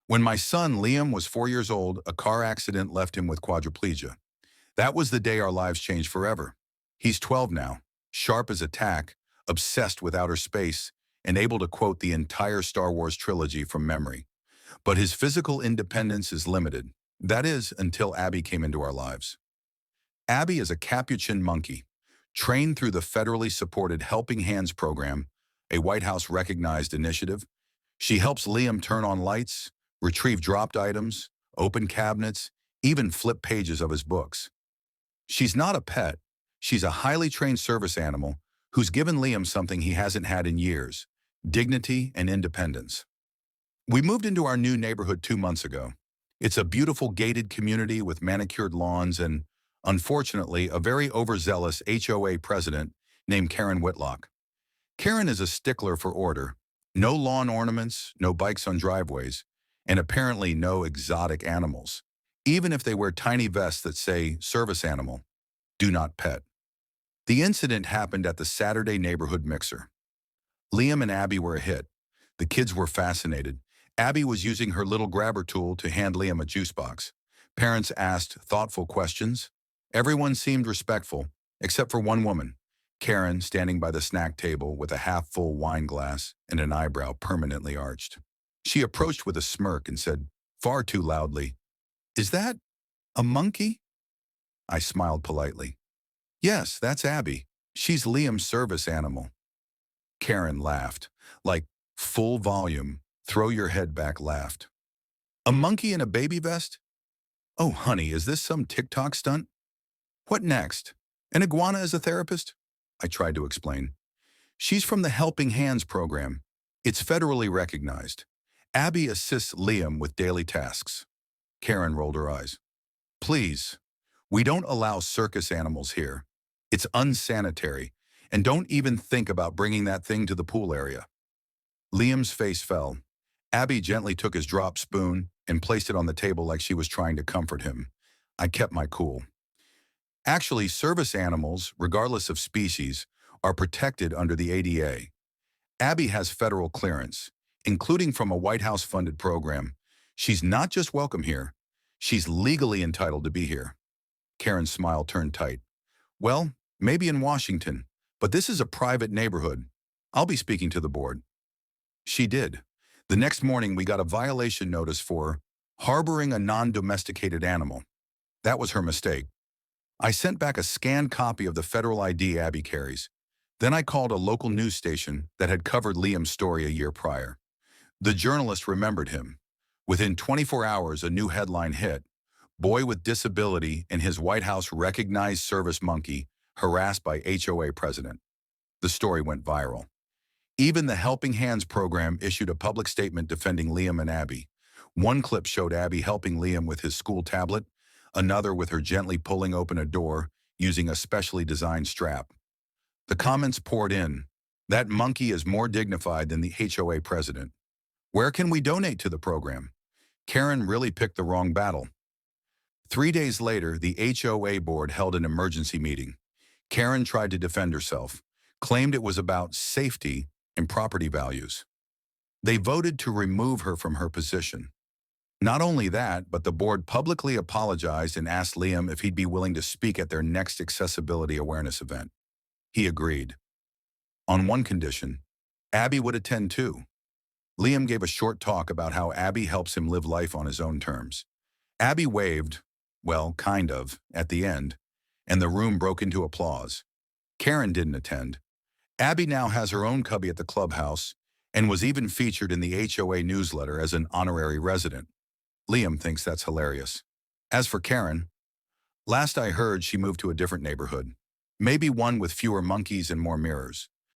When my son Liam was 4 years old, a car accident left him with quadriplegia. That was the day our lives changed forever. He's 12 now, sharp as a tack, obsessed with outer space, and able to quote the entire Star Wars trilogy from memory. But his physical independence is limited. That is, until Abby came into our lives. Abby is a Capuchin monkey, trained through the federally supported Helping Hands program, a White House recognized initiative. She helps Liam turn on lights, retrieve dropped items, open cabinets, even flip pages of his books. She's not a pet. She's a highly trained service animal who's given Liam something he hasn't had in years: dignity and independence. We moved into our new neighborhood 2 months ago. It's a beautiful gated community with manicured lawns and, unfortunately, a very overzealous HOA president named Karen Whitlock. Karen is a stickler for order. No lawn ornaments, no bikes on driveways, and apparently no exotic animals, even if they wear tiny vests that say service animal, do not pet. The incident happened at the Saturday neighborhood mixer. Liam and Abby were a hit. The kids were fascinated. Abby was using her little grabber tool to hand Liam a juice box. Parents asked thoughtful questions. Everyone seemed respectful, except for one woman, Karen, standing by the snack table with a half-full wine glass and an eyebrow permanently arched. She approached with a smirk and said, far too loudly, "Is that a monkey?" I smiled politely. "Yes, that's Abby. She's Liam's service animal." Karen laughed, like full volume, throw your head back laughed. "A monkey in a baby vest? Oh, honey, is this some TikTok stunt? What next? An iguana as a therapist?" I tried to explain. "She's from the Helping Hands program. It's federally recognized. Abby assists Liam with daily tasks." Karen rolled her eyes. "Please, we don't allow circus animals here. It's unsanitary, and don't even think about bringing that thing to the pool area." Liam's face fell. Abby gently took his drop spoon and placed it on the table like she was trying to comfort him. I kept my cool. Actually, service animals, regardless of species, are protected under the ADA. Abby has federal clearance, including from a White House-funded program. She's not just welcome here, she's legally entitled to be here. Karen's smile turned tight. "Well, maybe in Washington, but this is a private neighborhood. I'll be speaking to the board." She did. The next morning, we got a violation notice for harboring a non-domesticated animal. That was her mistake. I sent back a scanned copy of the federal ID Abby carries. Then I called a local news station that had covered Liam's story a year prior. The journalist remembered him. Within 24 hours, a new headline hit: "Boy with disability and his White House recognized service monkey harassed by HOA president." The story went viral. Even the Helping Hands program issued a public statement defending Liam and Abby. One clip showed Abby helping Liam with his school tablet, another with her gently pulling open a door using a specially designed strap. The comments poured in. "That monkey is more dignified than the HOA president. Where can we donate to the program?" Karen really picked the wrong battle. 3 days later, the HOA board held an emergency meeting. Karen tried to defend herself, claimed it was about safety and property values. They voted to remove her from her position. Not only that, but the board publicly apologized and asked Liam if he'd be willing to speak at their next accessibility awareness event. He agreed. On one condition, Abby would attend too. Liam gave a short talk about how Abby helps him live life on his own terms. Abby waved, well, kind of, at the end, and the room broke into applause. Karen didn't attend. Abby now has her own cubby at the clubhouse and was even featured in the HOA newsletter as an honorary resident. Liam thinks that's hilarious. As for Karen, last I heard she moved to a different neighborhood, maybe one with fewer monkeys and more mirrors.